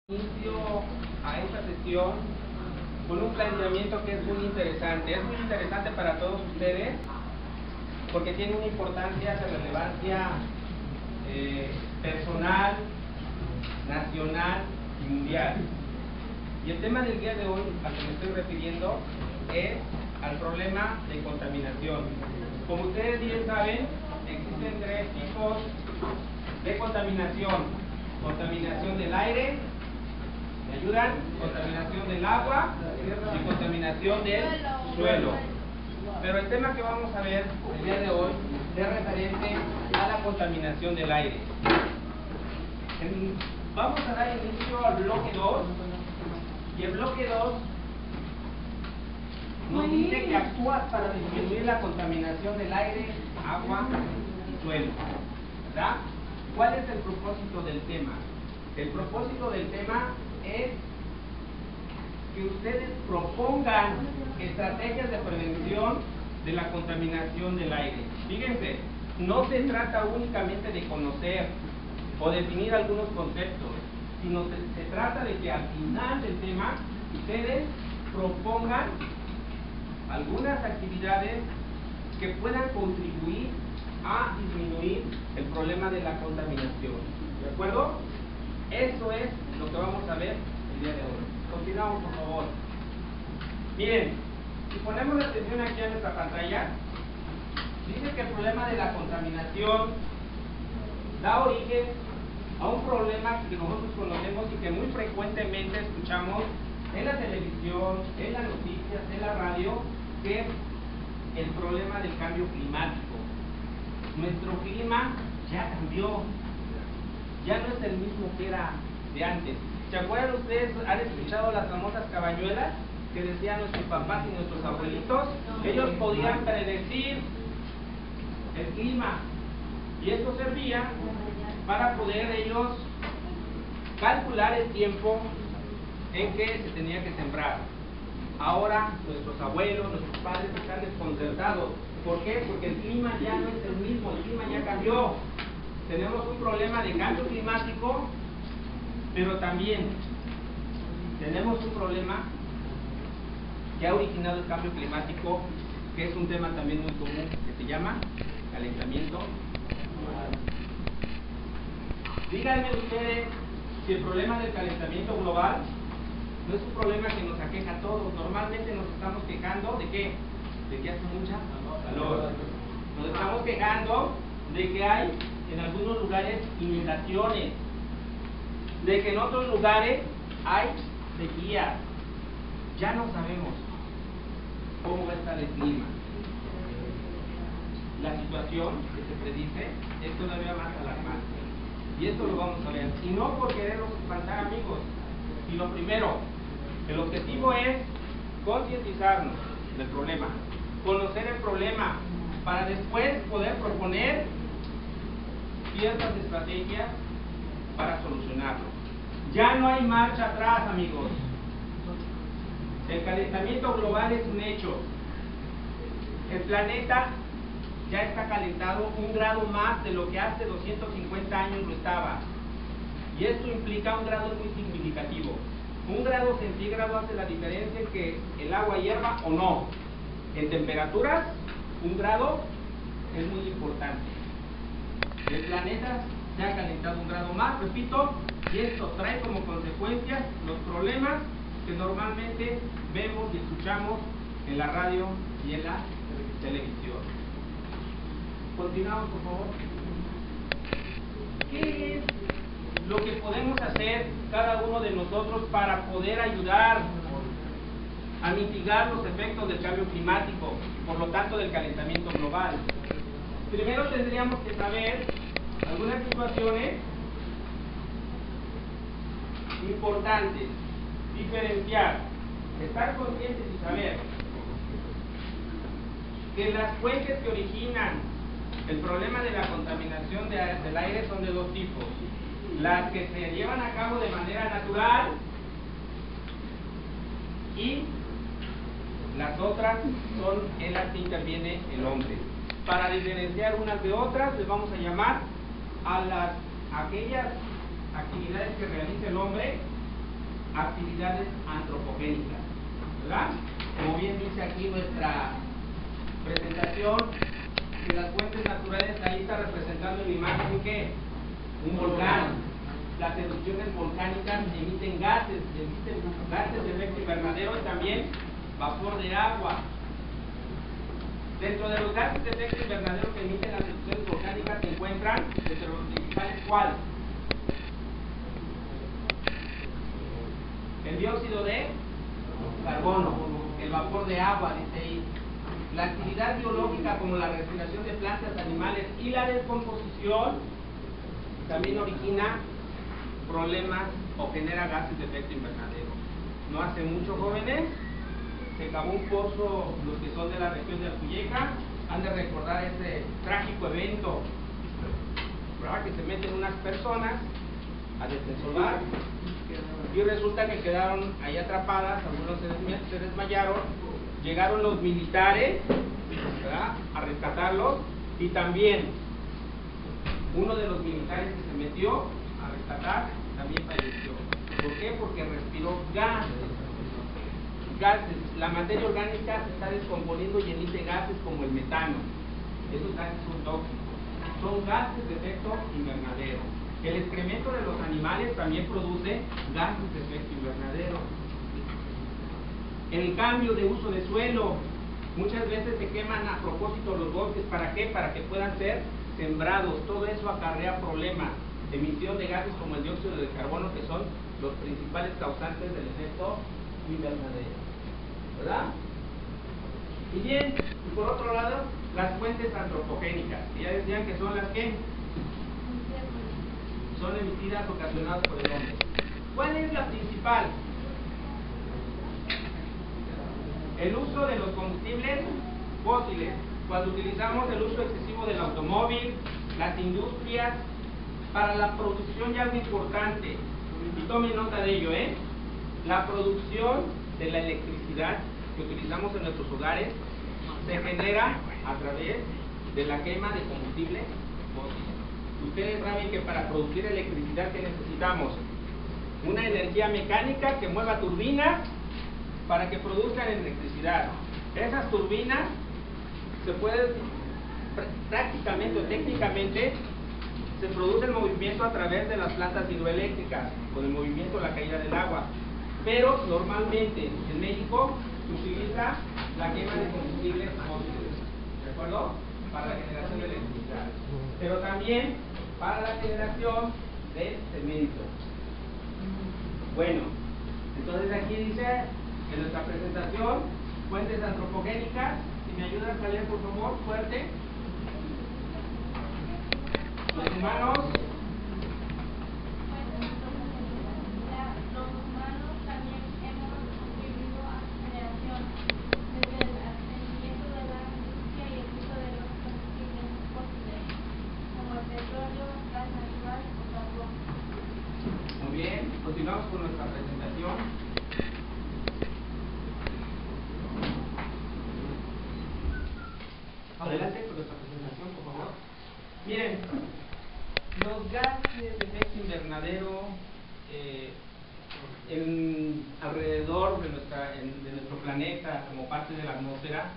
Inicio a esta sesión con un planteamiento que es muy interesante. Es muy interesante para todos ustedes porque tiene una importancia de relevancia personal, nacional y mundial. Y el tema del día de hoy, al que me estoy refiriendo, es al problema de contaminación. Como ustedes bien saben, existen tres tipos de contaminación: contaminación del aire, ¿me ayudan? Contaminación del agua y contaminación del suelo. Pero el tema que vamos a ver el día de hoy es referente a la contaminación del aire. Vamos a dar inicio al bloque 2, y el bloque 2 nos dice que actúa para disminuir la contaminación del aire, agua y suelo, ¿verdad? ¿Cuál es el propósito del tema? El propósito del tema es que ustedes propongan estrategias de prevención de la contaminación del aire. Fíjense, no se trata únicamente de conocer o definir algunos conceptos, sino se trata de que al final del tema ustedes propongan algunas actividades que puedan contribuir a disminuir el problema de la contaminación. ¿De acuerdo? Eso es lo que vamos a ver el día de hoy. Continuamos, por favor. Miren, si ponemos la atención aquí a nuestra pantalla, dice que el problema de la contaminación da origen a un problema que nosotros conocemos y que muy frecuentemente escuchamos en la televisión, en las noticias, en la radio, que es el problema del cambio climático. Nuestro clima ya cambió, ya no es el mismo que era de antes. ¿Se acuerdan ustedes? ¿Han escuchado las famosas cabañuelas que decían nuestros papás y nuestros abuelitos? Ellos podían predecir el clima, y esto servía para poder ellos calcular el tiempo en que se tenía que sembrar. Ahora nuestros abuelos, nuestros padres están desconcertados. ¿Por qué? Porque el clima ya no es el mismo, el clima ya cambió. Tenemos un problema de cambio climático, pero también tenemos un problema que ha originado el cambio climático, que es un tema también muy común, que se llama calentamiento global. Díganme ustedes si el problema del calentamiento global no es un problema que nos aqueja a todos. Normalmente nos estamos quejando de ¿qué? De que hace mucha calor. Nos estamos quejando de que hay en algunos lugares inundaciones, de que en otros lugares hay sequías. Ya no sabemos cómo va a estar el clima. La situación que se predice es todavía más alarmante, y esto lo vamos a ver, y no por quererlos espantar, amigos, sino primero, el objetivo es concientizarnos del problema, conocer el problema, para después poder proponer ciertas estrategias para solucionarlo. Ya no hay marcha atrás, amigos. El calentamiento global es un hecho. El planeta ya está calentado 1 grado más de lo que hace 250 años lo estaba. Y esto implica un grado muy significativo. 1 grado centígrado hace la diferencia en que el agua hierva o no. En temperaturas, 1 grado es muy importante. El planeta se ha calentado 1 grado más, repito, y esto trae como consecuencia los problemas que normalmente vemos y escuchamos en la radio y en la televisión. Continuamos, por favor. ¿Qué es lo que podemos hacer cada uno de nosotros para poder ayudar a mitigar los efectos del cambio climático, por lo tanto del calentamiento global? Primero tendríamos que saber algunas situaciones importantes, diferenciar, estar conscientes y saber que las fuentes que originan el problema de la contaminación del aire son de dos tipos: las que se llevan a cabo de manera natural y las otras son en las que interviene el hombre. Para diferenciar unas de otras, les vamos a llamar a aquellas actividades que realiza el hombre actividades antropogénicas, ¿verdad? Como bien dice aquí nuestra presentación, de las fuentes naturales, ahí está representando en imagen ¿qué? Un volcán. Las erupciones volcánicas emiten gases de efecto invernadero y también vapor de agua. Dentro de los gases de efecto invernadero que emiten las erupciones volcánicas se encuentran, entre los principales, ¿cuál? El dióxido de carbono, el vapor de agua, dice ahí. La actividad biológica como la respiración de plantas, animales y la descomposición también origina problemas o genera gases de efecto invernadero. No hace mucho, jóvenes, se cavó un pozo, los que son de la región de Alpuyeca han de recordar ese trágico evento, ¿verdad? Que se meten unas personas a desensolvar y resulta que quedaron ahí atrapadas, algunos se desmayaron, llegaron los militares, ¿verdad?, a rescatarlos, y también uno de los militares que se metió a rescatar también falleció. ¿Por qué? Porque respiró gases. La materia orgánica se está descomponiendo y emite gases como el metano. Esos gases son tóxicos, son gases de efecto invernadero. El excremento de los animales también produce gases de efecto invernadero. El cambio de uso de suelo, muchas veces se queman a propósito los bosques. ¿Para qué? Para que puedan ser sembrados. Todo eso acarrea problemas, emisión de gases como el dióxido de carbono, que son los principales causantes del efecto invernadero, ¿verdad? Y bien, y por otro lado, las fuentes antropogénicas, que ya decían que son las que son emitidas ocasionadas por el hombre. ¿Cuál es la principal? El uso de los combustibles fósiles. Cuando utilizamos el uso excesivo del automóvil, las industrias, para la producción, ya algo importante, y tomen nota de ello, la producción de la electricidad que utilizamos en nuestros hogares se genera a través de la quema de combustibles fósiles. Ustedes saben que para producir electricidad, ¿qué necesitamos? Una energía mecánica que mueva turbinas para que produzcan electricidad. Esas turbinas se pueden prácticamente o técnicamente se produce el movimiento a través de las plantas hidroeléctricas, con el movimiento de la caída del agua. Pero normalmente en México se utiliza la quema de combustibles fósiles, ¿de acuerdo? Para la generación de electricidad. Pero también para la generación de cemento. Bueno, entonces aquí dice en nuestra presentación, fuentes antropogénicas. Si me ayudas a leer, por favor, fuerte. Los humanos. Los humanos también hemos contribuido a su generación desde el asentamiento de la industria y el uso de los combustibles fósiles, como el petróleo, gas natural o carbón. Muy bien, continuamos con nuestra presentación. Adelante con nuestra presentación, por favor. Miren, los gases de efecto invernadero alrededor de nuestro planeta, como parte de la atmósfera,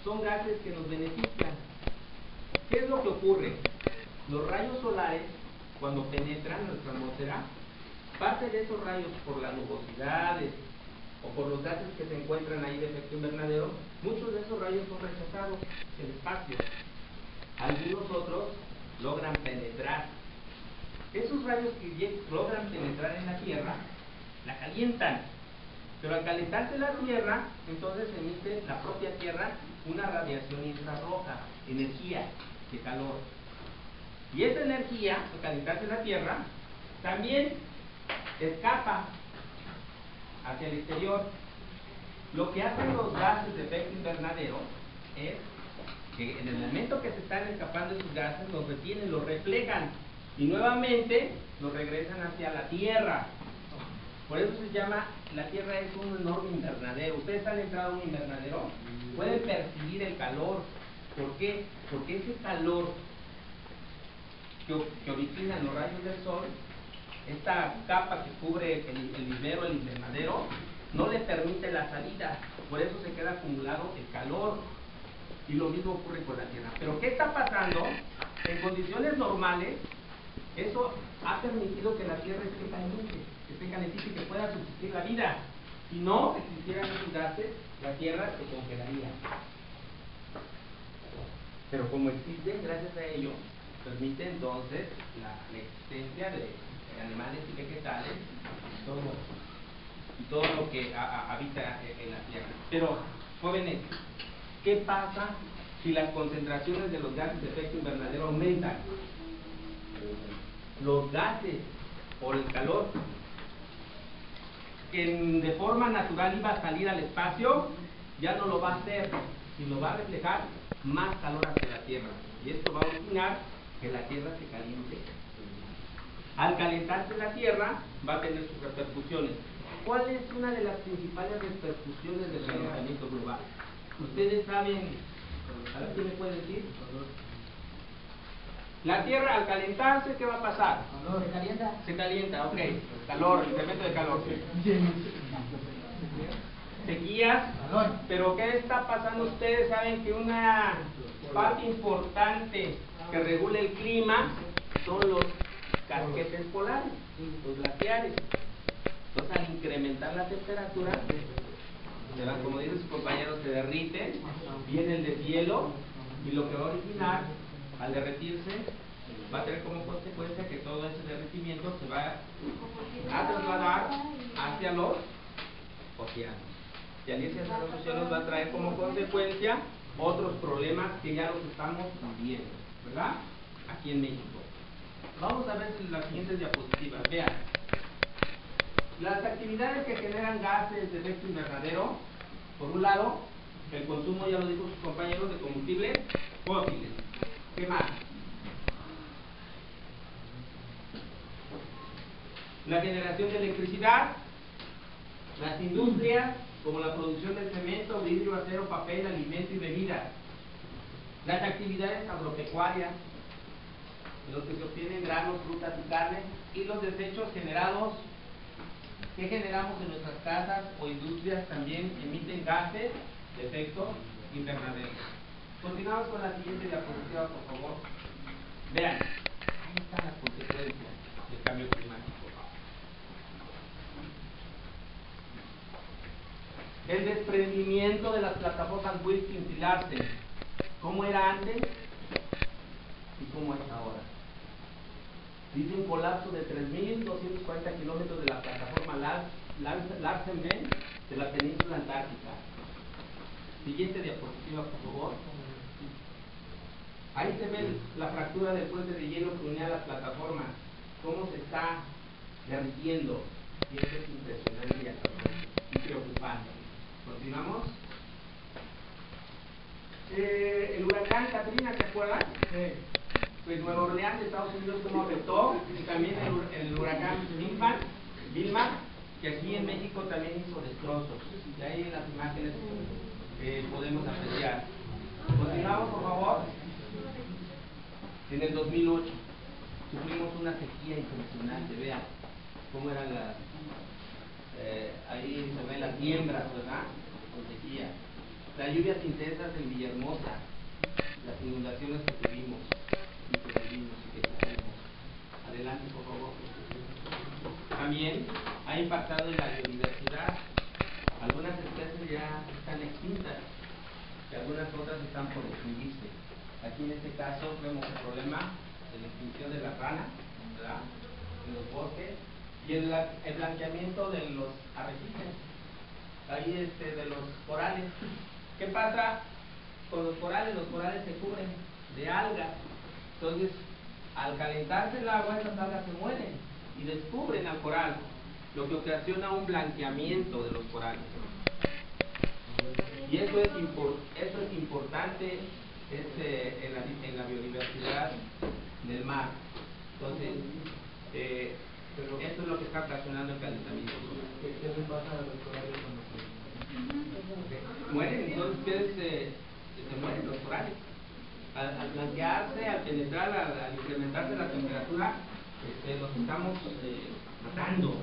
son gases que nos benefician. ¿Qué es lo que ocurre? Los rayos solares, cuando penetran en nuestra atmósfera, parte de esos rayos, por las nubosidades o por los gases que se encuentran ahí de efecto invernadero, muchos de esos rayos son rechazados del espacio. Algunos otros logran penetrar. Esos rayos que logran penetrar en la Tierra, la calientan. Pero al calentarse la Tierra, entonces emite la propia Tierra una radiación infrarroja, energía de calor. Y esa energía, al calentarse la Tierra, también escapa hacia el exterior. Lo que hacen los gases de efecto invernadero es que en el momento que se están escapando esos gases, los retienen, los reflejan y nuevamente los regresan hacia la Tierra. Por eso se llama, la Tierra es un enorme invernadero. Ustedes han entrado a un invernadero, pueden percibir el calor. ¿Por qué? Porque ese calor que originan los rayos del sol esta capa que cubre el vivero, el invernadero, no le permite la salida, por eso se queda acumulado el calor. Y lo mismo ocurre con la Tierra. Pero ¿qué está pasando? En condiciones normales, eso ha permitido que la Tierra esté caliente y que pueda subsistir la vida. Si no existieran esos gases, la Tierra se congelaría. Pero como existen, gracias a ello, permite entonces la existencia de animales y vegetales y todo lo que habita en la Tierra. Pero, jóvenes, ¿qué pasa si las concentraciones de los gases de efecto invernadero aumentan? Los gases por el calor que de forma natural iba a salir al espacio, ya no lo va a hacer, sino va a reflejar más calor hacia la Tierra. Y esto va a originar que la Tierra se caliente. Al calentarse la Tierra, va a tener sus repercusiones. ¿Cuál es una de las principales repercusiones del calentamiento global? Ustedes saben, a ver, ¿quién me puede decir? La Tierra al calentarse, ¿qué va a pasar? Se calienta. Se calienta, ok. Calor, incremento de calor. Sequías. Pero ¿qué está pasando? Ustedes saben que una parte importante que regula el clima son los casquetes polares, los glaciares. Entonces, al incrementar la temperatura, como dicen sus compañeros, se derriten, viene el deshielo, y lo que va a originar al derretirse va a tener como consecuencia que todo ese derretimiento se va a trasladar hacia los océanos. Y al irse hacia los océanos va a traer como consecuencia otros problemas que ya los estamos viviendo, ¿verdad? Aquí en México. Vamos a ver las siguientes diapositivas. Vean. Las actividades que generan gases de efecto invernadero, por un lado, el consumo, ya lo dijo sus compañeros, de combustibles fósiles. ¿Qué más? La generación de electricidad, las industrias, como la producción de cemento, vidrio, acero, papel, alimento y bebidas. Las actividades agropecuarias, en los que se obtienen granos, frutas y carnes, y los desechos generados que generamos en nuestras casas o industrias también emiten gases de efecto invernadero. Continuamos con la siguiente diapositiva, por favor. Vean, ahí están las consecuencias del cambio climático. El desprendimiento de las plataformas Wilkins y Larsen. ¿Cómo era antes y cómo es ahora? Dice un colapso de 3.240 kilómetros de la plataforma Larsen-B de la península antártica. Siguiente diapositiva, por favor. Ahí se ve la fractura del puente de hielo que unía las plataformas, cómo se está derritiendo. Y esto es impresionante y preocupante. Continuamos. El huracán Katrina, ¿se acuerdan? Pues Nueva Orleans, Estados Unidos, cómo afectó, y también el huracán Vilma, que aquí en México también hizo destrozos. Y ahí en las imágenes podemos apreciar. Continuamos, por favor. En el 2008 sufrimos una sequía impresionante. Vean cómo eran las... ahí se ven las siembras, ¿verdad? Con sequía. Las lluvias intensas en Villahermosa, las inundaciones que tuvimos y que vivimos y que sufrimos. Adelante, por favor. También ha impactado en la biodiversidad. Algunas especies ya están extintas y algunas otras están por extinguirse. Aquí en este caso vemos el problema de la extinción de las ranas, ¿verdad?, en los bosques, y el blanqueamiento de los arrecifes, ahí de los corales. ¿Qué pasa con los corales? Los corales se cubren de algas. Entonces, al calentarse el agua, esas algas se mueren y descubren al coral, lo que ocasiona un blanqueamiento de los corales. Y eso es importante en la biodiversidad del mar. Entonces, esto es lo que está ocasionando el calentamiento. ¿Qué le pasa a los corales cuando se mueren? Entonces se mueren los corales. Al blanquearse, al penetrar, al incrementarse la temperatura, los estamos matando.